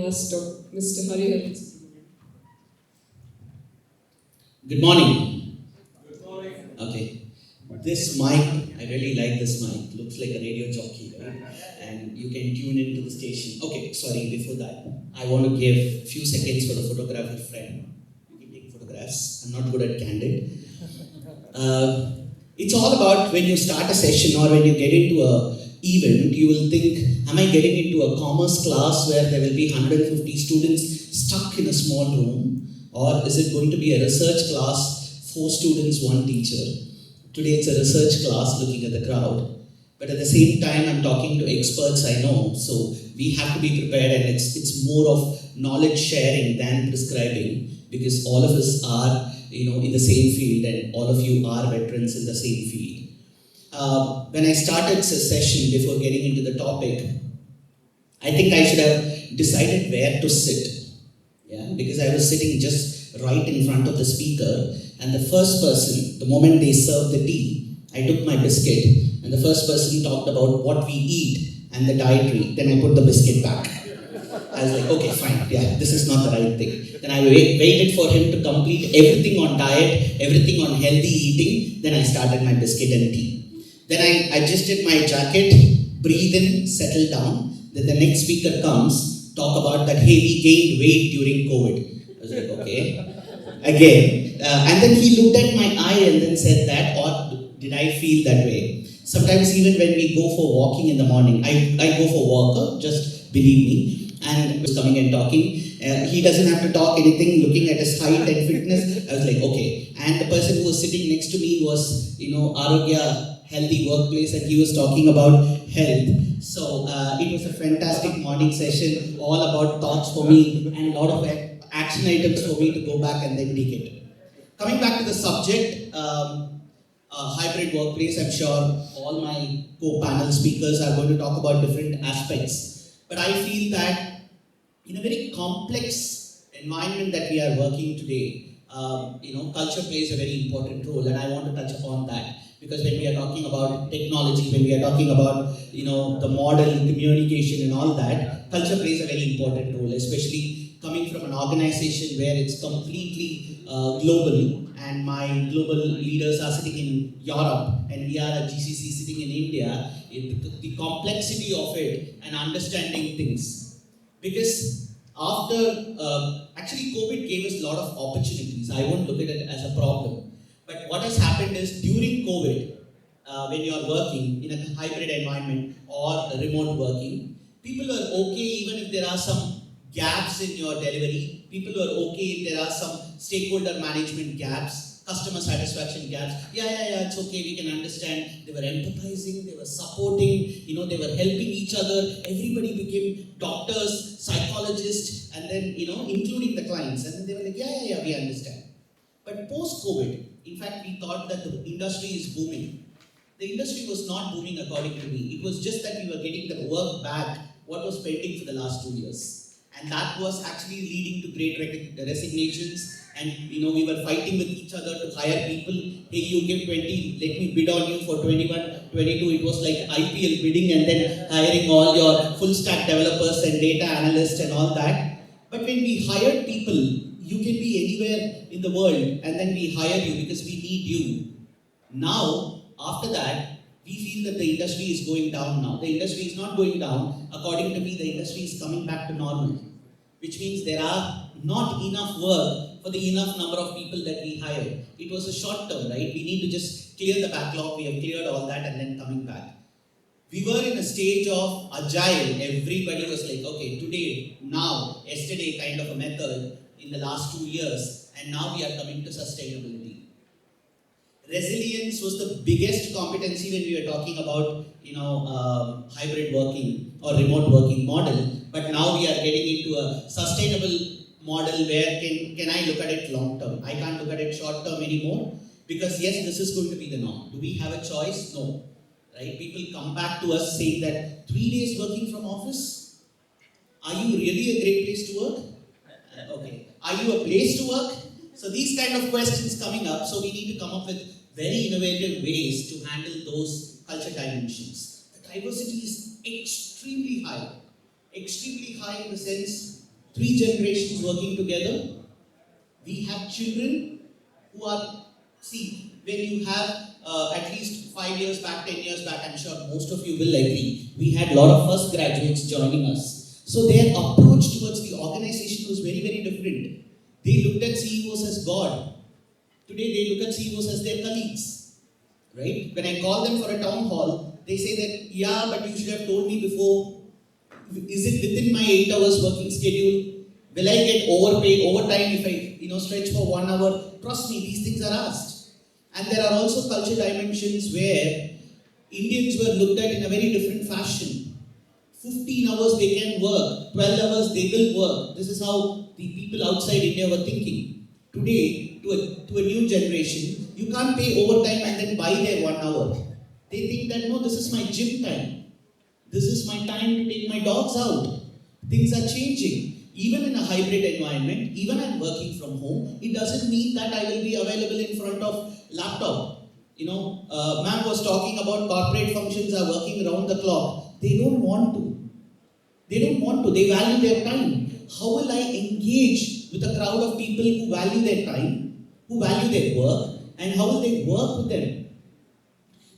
ask Mr. Hariharan. Good morning. Good morning. Okay. This mic, I really like this mic. Looks like a radio jockey, right? And you can tune into the station. Okay, sorry, before that, I want to give a few seconds for the photographer friend. You can take photographs. I'm not good at candid. It's all about when you start a session or when you get into a event, you will think, am I getting into a commerce class where there will be 150 students stuck in a small room? Or is it going to be a research class, 4 students, 1 teacher? Today it's a research class looking at the crowd. But at the same time, I'm talking to experts I know, so we have to be prepared, and it's more of knowledge sharing than prescribing, because all of us are in the same field, and all of you are veterans in the same field. When I started the session, before getting into the topic, I think I should have decided where to sit. Yeah, because I was sitting just right in front of the speaker, and the first person, the moment they served the tea, I took my biscuit, and the first person talked about what we eat and the dietary. Then I put the biscuit back. I was like, okay, fine, yeah, this is not the right thing. Then I waited for him to complete everything on diet, everything on healthy eating. Then I started my biscuit and tea. Then I adjusted my jacket, breathe in, settle down. Then the next speaker comes, talk about that, hey, we gained weight during COVID. I was like, okay. Again. And then he looked at my eye and then said that, or did I feel that way? Sometimes even when we go for walking in the morning, I go for walk, just believe me, and he was coming and talking. He doesn't have to talk anything, looking at his height and fitness. I was like, okay. And the person who was sitting next to me was, Arogya, healthy workplace, and he was talking about health. So it was a fantastic morning session, all about thoughts for me and a lot of action items for me to go back and then take it. Coming back to the subject, hybrid workplace, I'm sure all my co-panel speakers are going to talk about different aspects. But I feel that in a very complex environment that we are working today, culture plays a very important role, and I want to touch upon that. Because when we are talking about technology, when we are talking about the model, communication and all that, culture plays a very important role, especially coming from an organization where it's completely global, and my global leaders are sitting in Europe and we are at GCC sitting in India. The complexity of it and understanding things. Because after, actually COVID gave us a lot of opportunities. I won't look at it as a problem. But what has happened is during COVID, when you are working in a hybrid environment or remote working, people are okay even if there are some gaps in your delivery. People are okay if there are some stakeholder management gaps, customer satisfaction gaps. Yeah, it's okay, we can understand. They were empathizing, they were supporting, they were helping each other. Everybody became doctors, psychologists, and then, including the clients. And then they were like, yeah, we understand. But post-COVID, in fact, we thought that the industry is booming. The industry was not booming according to me. It was just that we were getting the work back, what was pending for the last 2 years. And that was actually leading to great resignations. And we were fighting with each other to hire people. Hey, you give 20, let me bid on you for 21, 22. It was like IPL bidding and then hiring all your full stack developers and data analysts and all that. But when we hired people, you can be anywhere in the world and then we hire you because we need you. Now, after that, we feel that the industry is going down now. The industry is not going down. According to me, the industry is coming back to normal, which means there are not enough work for the enough number of people that we hire. It was a short term, right? We need to just clear the backlog. We have cleared all that and then coming back. We were in a stage of agile. Everybody was like, okay, today, now, yesterday kind of a method in the last 2 years, and now we are coming to sustainability. Resilience was the biggest competency when we were talking about, hybrid working or remote working model. But now we are getting into a sustainable model where can I look at it long term? I can't look at it short term anymore, because yes, this is going to be the norm. Do we have a choice? No. Right? People come back to us saying that 3 days working from office? Are you really a great place to work? Okay. Are you a place to work? So these kind of questions coming up, so we need to come up with very innovative ways to handle those culture dimensions. The diversity is extremely high in the sense 3 generations working together. We have children who are, see, when you have at least 5 years back, 10 years back, I'm sure most of you will agree, we had a lot of first graduates joining us. So their approach towards the organization was very, very different. They looked at CEOs as God. Today they look at CEOs as their colleagues, right? When I call them for a town hall, they say that, yeah, but you should have told me before. Is it within my 8 hours working schedule? Will I get overpaid, overtime if I stretch for 1 hour? Trust me, these things are asked. And there are also culture dimensions where Indians were looked at in a very different fashion. 15 hours they can work, 12 hours they will work. This is how the people outside India were thinking. Today, to a new generation, you can't pay overtime and then buy their 1 hour. They think that, no, this is my gym time. This is my time to take my dogs out. Things are changing. Even in a hybrid environment, even I'm working from home, it doesn't mean that I will be available in front of laptop. Ma'am was talking about corporate functions are working around the clock. They don't want to. They don't want to. They value their time. How will I engage with a crowd of people who value their time, who value their work, and how will they work with them?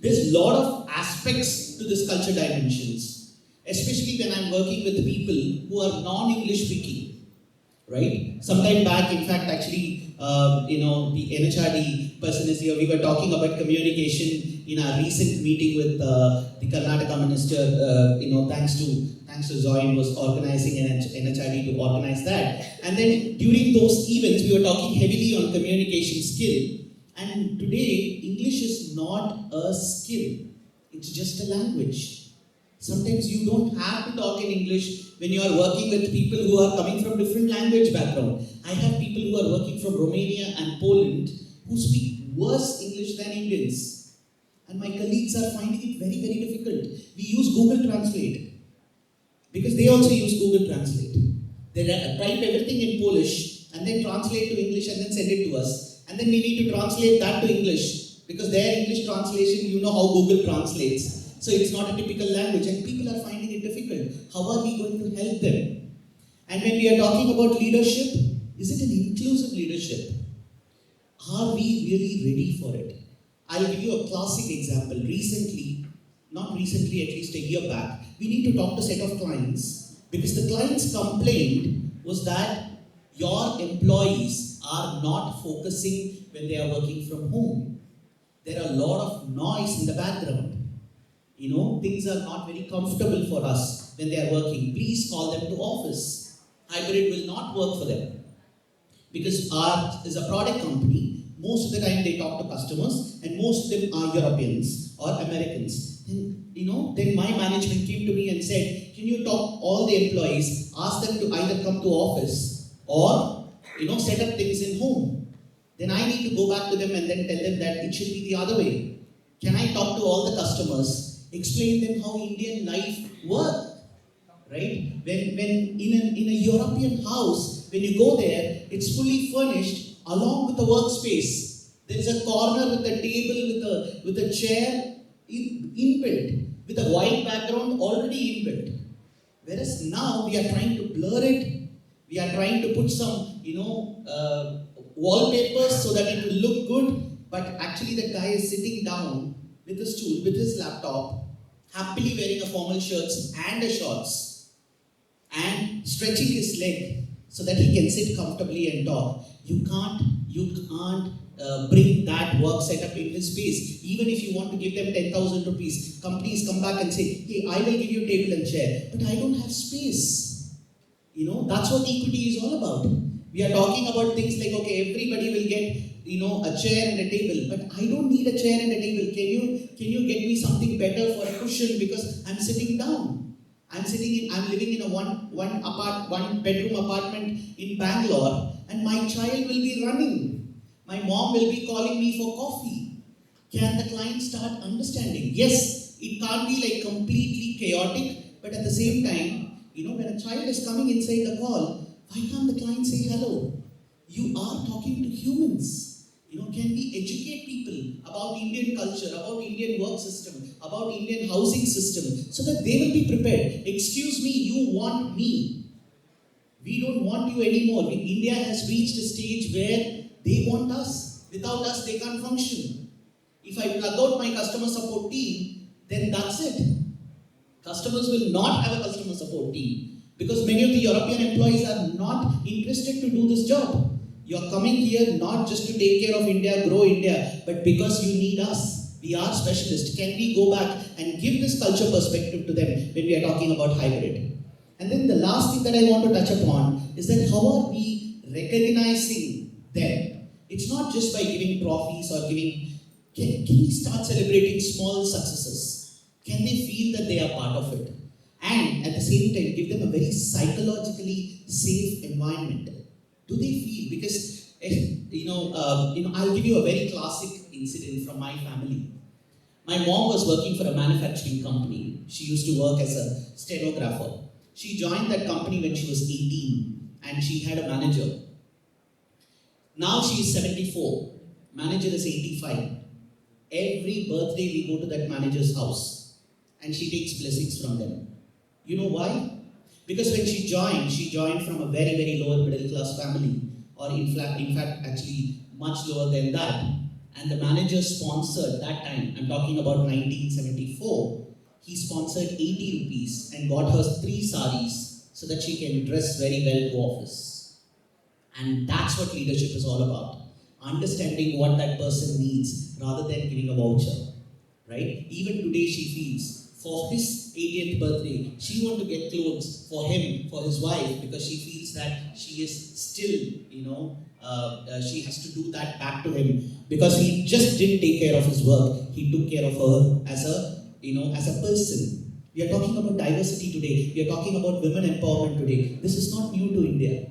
There's a lot of aspects to this culture dimensions, especially when I'm working with people who are non-English speaking, right? Sometime back, in fact, actually, the NHRD person is here. We were talking about communication in our recent meeting with the Karnataka minister. Thanks to Zoin was organizing an NHRD to organize that. And then during those events, we were talking heavily on communication skill. And today, English is not a skill. It's just a language. Sometimes you don't have to talk in English when you are working with people who are coming from different language background. I have people who are working from Romania and Poland who speak worse English than Indians. And my colleagues are finding it very, very difficult. We use Google Translate because they also use Google Translate. They type everything in Polish and then translate to English and then send it to us. And then we need to translate that to English because their English translation, you know how Google translates. So it's not a typical language and people are finding it difficult. How are we going to help them? And when we are talking about leadership, is it an inclusive leadership? Are we really ready for it? I'll give you a classic example. Not recently, at least a year back, we need to talk to a set of clients because the client's complaint was that your employees are not focusing when they are working from home. There are a lot of noise in the background. Things are not very comfortable for us when they are working. Please call them to office. Hybrid will not work for them. Because ours is a product company, most of the time they talk to customers and most of them are Europeans or Americans. Then my management came to me and said, can you talk all the employees, ask them to either come to office or set up things in home. Then I need to go back to them and then tell them that it should be the other way. Can I talk to all the customers, explain them how Indian life works, right? When in a European house, when you go there, it's fully furnished along with the workspace. There is a corner with a table with a chair inbuilt, with a white background already inbuilt. Whereas now we are trying to blur it. We are trying to put some, wallpapers so that it will look good, but actually the guy is sitting down with a stool, with his laptop, happily wearing a formal shirt and a shorts, and stretching his leg so that he can sit comfortably and talk. You can't bring that work setup in his space. Even if you want to give them 10,000 rupees, companies come back and say, hey, I will give you table and chair, but I don't have space. That's what equity is all about. We are talking about things like, okay, everybody will get, a chair and a table, but I don't need a chair and a table. Can you get me something better for a cushion because I'm sitting down. I'm living in a one bedroom apartment in Bangalore, and my child will be running. My mom will be calling me for coffee. Can the client start understanding? Yes, it can't be like completely chaotic, but at the same time, when a child is coming inside the call, why can't the client say hello? You are talking to humans. Can we educate people about Indian culture, about Indian work system, about Indian housing system, so that they will be prepared? Excuse me, you want me. We don't want you anymore. India has reached a stage where they want us. Without us, they can't function. If I plug out my customer support team, then that's it. Customers will not have a customer support team because many of the European employees are not interested to do this job. You're coming here not just to take care of India, grow India, but because you need us. We are specialists. Can we go back and give this culture perspective to them when we are talking about hybrid? And then the last thing that I want to touch upon is that how are we recognizing them? It's not just by giving trophies or giving. Can we start celebrating small successes? Can they feel that they are part of it? And at the same time, give them a very psychologically safe environment. Do they feel? Because I'll give you a very classic incident from my family. My mom was working for a manufacturing company. She used to work as a stenographer. She joined that company when she was 18 and she had a manager. Now she is 74. Manager is 85. Every birthday we go to that manager's house and she takes blessings from them. You know why? Because when she joined from a very, very lower middle class family, or in fact actually much lower than that. And the manager sponsored that time, I'm talking about 1974, he sponsored 80 rupees and got her 3 saris so that she can dress very well to office. And that's what leadership is all about. Understanding what that person needs rather than giving a voucher. Right? Even today she feels for his 80th birthday, she wants to get clothes for him, for his wife, because she feels that she is still, she has to do that back to him because he just didn't take care of his work. He took care of her as a person. We are talking about diversity today. We are talking about women empowerment today. This is not new to India.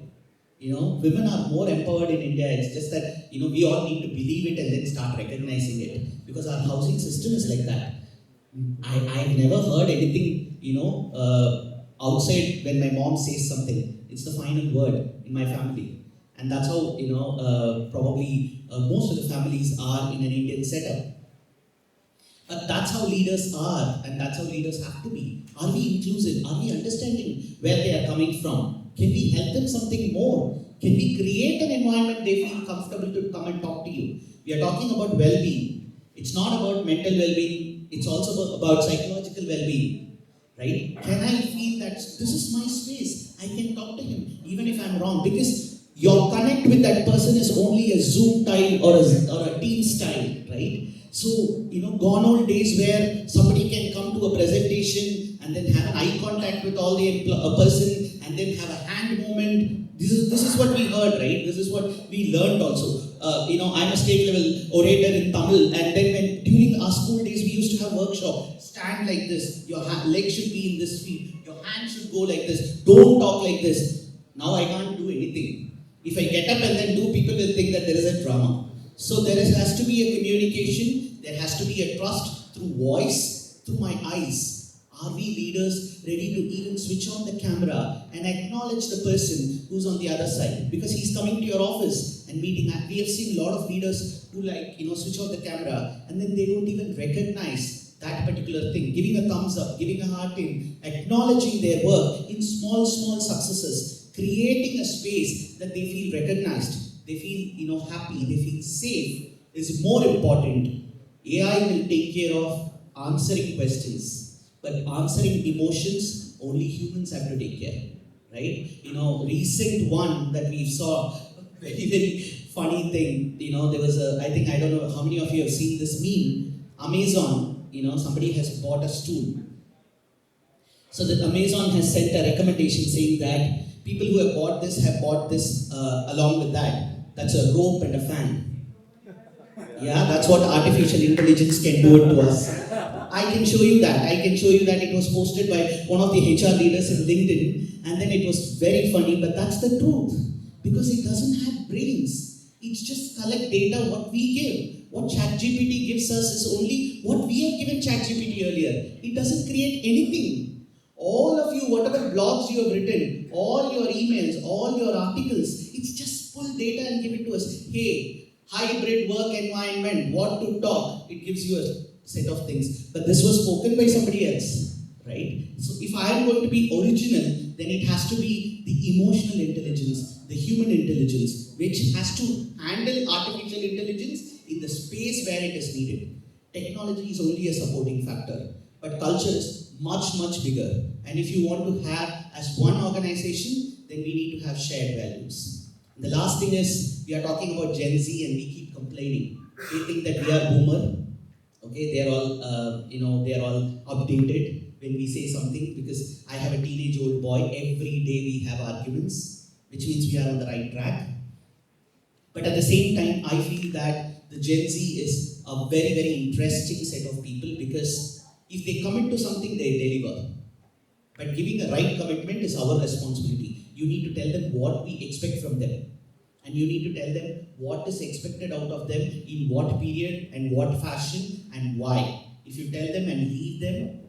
Women are more empowered in India. It's just that, we all need to believe it and then start recognizing it. Because our housing system is like that. I've never heard anything, outside when my mom says something. It's the final word in my family. And that's how, probably most of the families are in an Indian setup. But that's how leaders are, and that's how leaders have to be. Are we inclusive? Are we understanding where they are coming from? Can we help them something more? Can we create an environment they feel comfortable to come and talk to you? We are talking about well-being. It's not about mental well-being. It's also about psychological well-being. Right? Can I feel that this is my space? I can talk to him even if I'm wrong. Because your connect with that person is only a Zoom style or a team style. Right? So, gone old days where somebody can come to a presentation and then have an eye contact with all the person and then have a hand movement. This is what we heard, right? This is what we learned also. I'm a state level orator in Tamil, and then during our school days we used to have workshop. Stand like this, your leg should be in this field, your hand should go like this, don't talk like this. Now I can't do anything. If I get up and then do, people will think that there is a drama. So there has to be a communication, there has to be a trust through voice, through my eyes. Are we leaders ready to even switch on the camera and acknowledge the person who's on the other side? Because he's coming to your office and meeting. We have seen a lot of leaders who switch on the camera and then they don't even recognize that particular thing. Giving a thumbs up, giving a heart in, acknowledging their work in small successes, creating a space that they feel recognized, they feel happy, they feel safe is more important. AI will take care of answering questions, but answering emotions, only humans have to take care, right? Recent one that we saw, very, very funny thing, there was I don't know how many of you have seen this meme, Amazon, somebody has bought a stool. So that Amazon has sent a recommendation saying that people who have bought this along with that. That's a rope and a fan. Yeah, that's what artificial intelligence can do it to us. I can show you that. It was posted by one of the HR leaders in LinkedIn, and then it was very funny, but that's the truth. Because it doesn't have brains. It's just collect data what we give. What ChatGPT gives us is only what we have given ChatGPT earlier. It doesn't create anything. All of you, whatever blogs you have written, all your emails, all your articles, it's just pull data and give it to us. Hey, hybrid work environment, what to talk. It gives you a set of things. But this was spoken by somebody else, right? So if I am going to be original, then it has to be the emotional intelligence, the human intelligence, which has to handle artificial intelligence in the space where it is needed. Technology is only a supporting factor, but culture is much, much bigger. And if you want to have as one organization, then we need to have shared values. And the last thing is, we are talking about Gen Z and we keep complaining. They think that we are boomer. Okay, they are all, they are all updated when we say something, because I have a teenage old boy. Every day we have arguments, which means we are on the right track. But at the same time, I feel that the Gen Z is a very, very interesting set of people, because if they commit to something, they deliver. But giving a right commitment is our responsibility. You need to tell them what we expect from them. And you need to tell them what is expected out of them, in what period and what fashion and why. If you tell them and leave them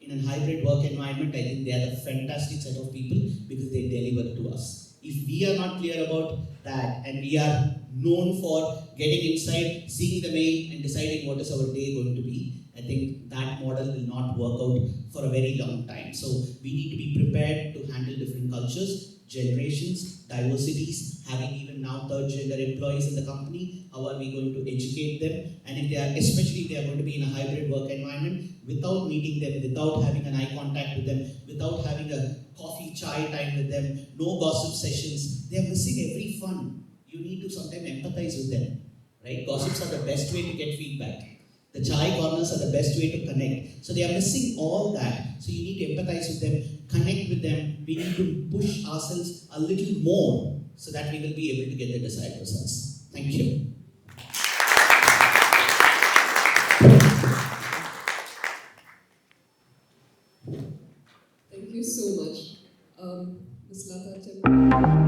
in a hybrid work environment, I think they are a fantastic set of people, because they deliver to us. If we are not clear about that, and we are known for getting inside, seeing the mail and deciding what is our day going to be, I think that model will not work out for a very long time. So we need to be prepared to handle different cultures, generations, diversities, having even now third gender employees in the company. How are we going to educate them? And if they are, especially if they are going to be in a hybrid work environment, without meeting them, without having an eye contact with them, without having a coffee chai time with them, no gossip sessions, they are missing every fun. You need to sometimes empathize with them, right? Gossips are the best way to get feedback. The chai corners are the best way to connect. So they are missing all that. So you need to empathize with them, connect with them. We need to push ourselves a little more, so that we will be able to get the desired results. Thank you. Thank you so much. Ms. Lata Chem.